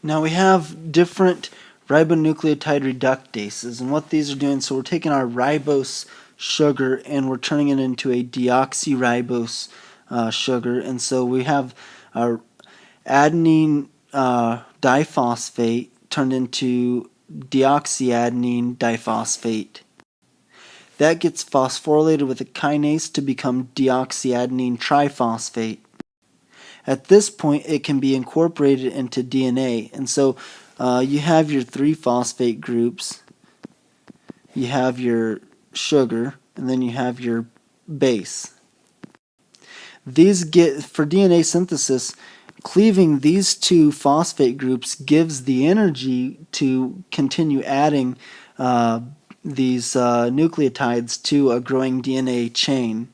Now we have different ribonucleotide reductases, and what these are doing, so we're taking our ribose sugar and we're turning it into a deoxyribose sugar, and so we have our adenine diphosphate turned into deoxyadenine diphosphate. That gets phosphorylated with a kinase to become deoxyadenine triphosphate. At this point, it can be incorporated into DNA, and so you have your three phosphate groups, you have your sugar, and then you have your base. These get, for DNA synthesis, cleaving these two phosphate groups gives the energy to continue adding these nucleotides to a growing DNA chain.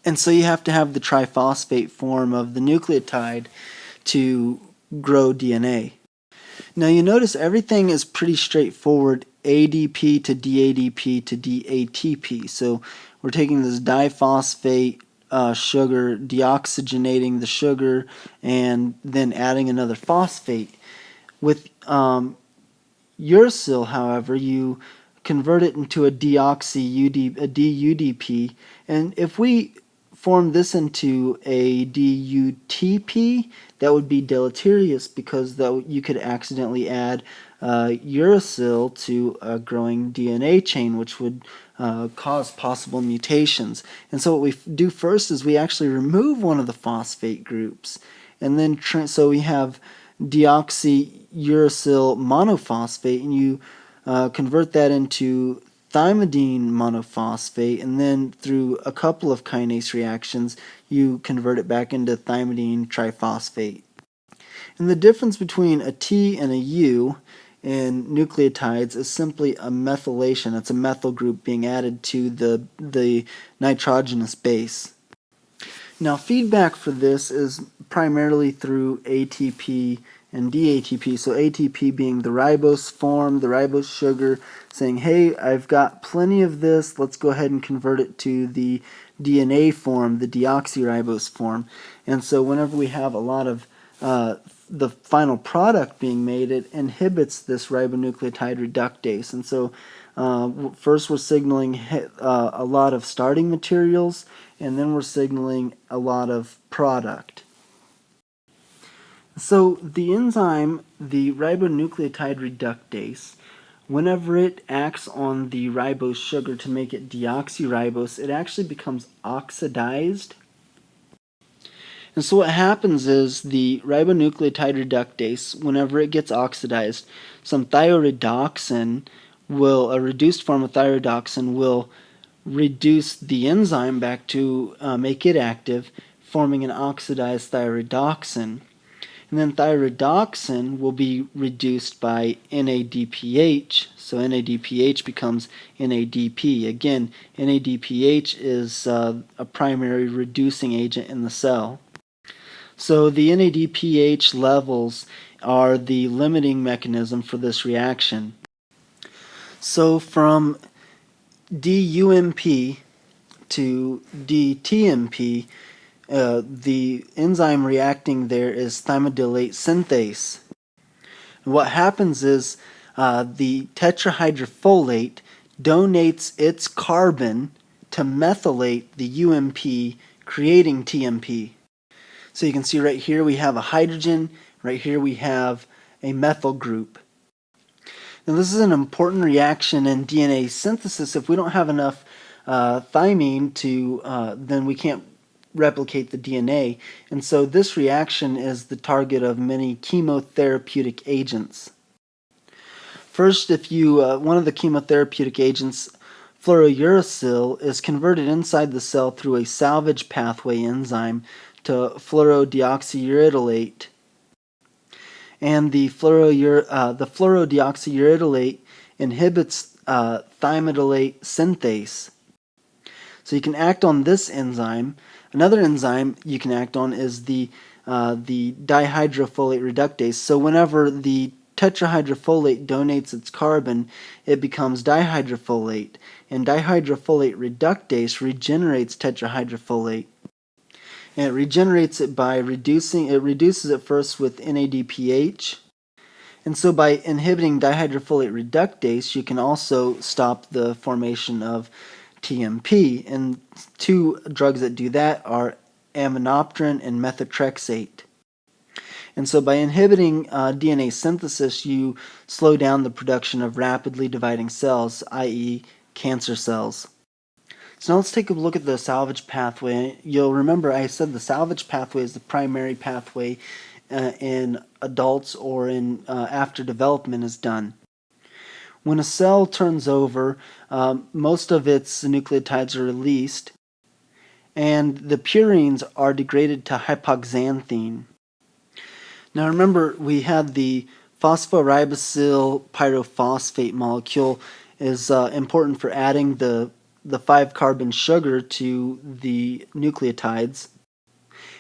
And so you have to have the triphosphate form of the nucleotide to grow DNA. Now you notice everything is pretty straightforward, ADP to DADP to DATP. So we're taking this diphosphate sugar, deoxygenating the sugar, and then adding another phosphate. With uracil, however, you convert it into a DUDP, and if we form this into a DUTP, that would be deleterious because you could accidentally add uracil to a growing DNA chain, which would cause possible mutations. And so what we do first is we actually remove one of the phosphate groups, and then so we have deoxyuracil monophosphate, and you convert that into thymidine monophosphate, and then through a couple of kinase reactions you convert it back into thymidine triphosphate. And the difference between a T and a U in nucleotides is simply a methylation. It's a methyl group being added to the nitrogenous base. Now feedback for this is primarily through ATP and DATP. So ATP being the ribose form, the ribose sugar, saying, hey, I've got plenty of this, let's go ahead and convert it to the DNA form, the deoxyribose form. And so whenever we have a lot of the final product being made, it inhibits this ribonucleotide reductase. And so first we're signaling a lot of starting materials, and then we're signaling a lot of product. So the enzyme, the ribonucleotide reductase, whenever it acts on the ribose sugar to make it deoxyribose, it actually becomes oxidized. And so what happens is the ribonucleotide reductase, whenever it gets oxidized, some thioredoxin will, a reduced form of thioredoxin will reduce the enzyme back to make it active, forming an oxidized thioredoxin. And then thioredoxin will be reduced by NADPH, so NADPH becomes NADP. Again, NADPH is a primary reducing agent in the cell. So the NADPH levels are the limiting mechanism for this reaction. So from DUMP to DTMP, the enzyme reacting there is thymodylate synthase. And what happens is the tetrahydrofolate donates its carbon to methylate the UMP, creating TMP. So you can see right here we have a hydrogen, right here we have a methyl group. Now this is an important reaction in DNA synthesis. If we don't have enough thymine then we can't replicate the DNA. And so this reaction is the target of many chemotherapeutic agents. First, if one of the chemotherapeutic agents, fluorouracil, is converted inside the cell through a salvage pathway enzyme to fluorodeoxyuridylate. And the fluorodeoxyuridylate inhibits thymodylate synthase. So you can act on this enzyme. Another enzyme you can act on is the dihydrofolate reductase. So whenever the tetrahydrofolate donates its carbon, it becomes dihydrofolate, and dihydrofolate reductase regenerates tetrahydrofolate. And it regenerates it by reduces it first with NADPH, And so by inhibiting dihydrofolate reductase, you can also stop the formation of TMP. And two drugs that do that are aminopterin and methotrexate. And so by inhibiting DNA synthesis, you slow down the production of rapidly dividing cells, i.e. cancer cells. So now let's take a look at the salvage pathway. You'll remember I said the salvage pathway is the primary pathway in adults or in after development is done. When a cell turns over, most of its nucleotides are released, and the purines are degraded to hypoxanthine. Now remember, we had the phosphoribosyl pyrophosphate molecule is important for adding the 5-carbon sugar to the nucleotides.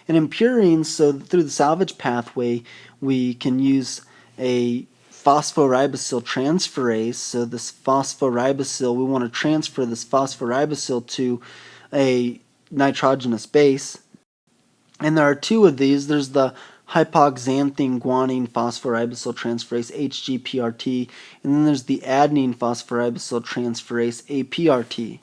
And in purines, so through the salvage pathway, we can use a phosphoribosyl transferase. So this phosphoribosyl, we want to transfer this phosphoribosyl to a nitrogenous base. And there are two of these. There's the hypoxanthine guanine phosphoribosyl transferase, HGPRT, and then there's the adenine phosphoribosyl transferase, APRT.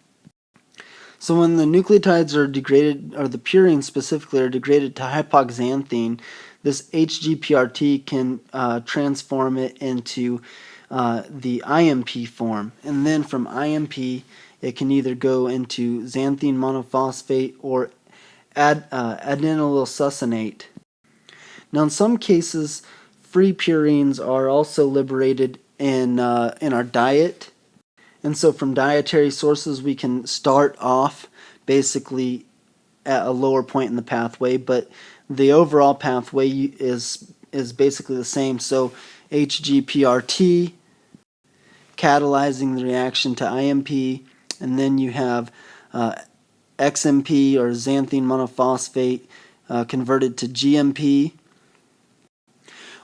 So when the nucleotides are degraded, or the purines specifically are degraded to hypoxanthine, this HGPRT can transform it into the IMP form. And then from IMP, it can either go into xanthine monophosphate or adenylyl succinate. Now in some cases, free purines are also liberated in our diet. And so from dietary sources, we can start off basically at a lower point in the pathway, but the overall pathway is basically the same. So HGPRT catalyzing the reaction to IMP, and then you have XMP or xanthine monophosphate converted to GMP,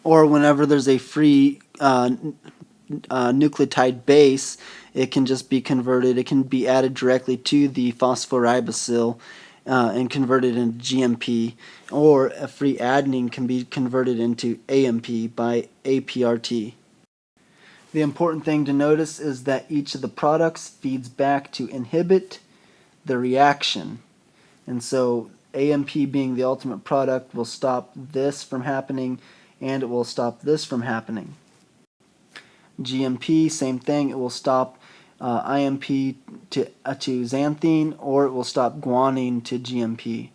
or whenever there's a free nucleotide base, it can just be converted. It can be added directly to the phosphoribosyl and converted into GMP, or a free adenine can be converted into AMP by APRT. The important thing to notice is that each of the products feeds back to inhibit the reaction. And so AMP being the ultimate product will stop this from happening, and it will stop this from happening. GMP, same thing, it will stop IMP to xanthine, or it will stop guanine to GMP.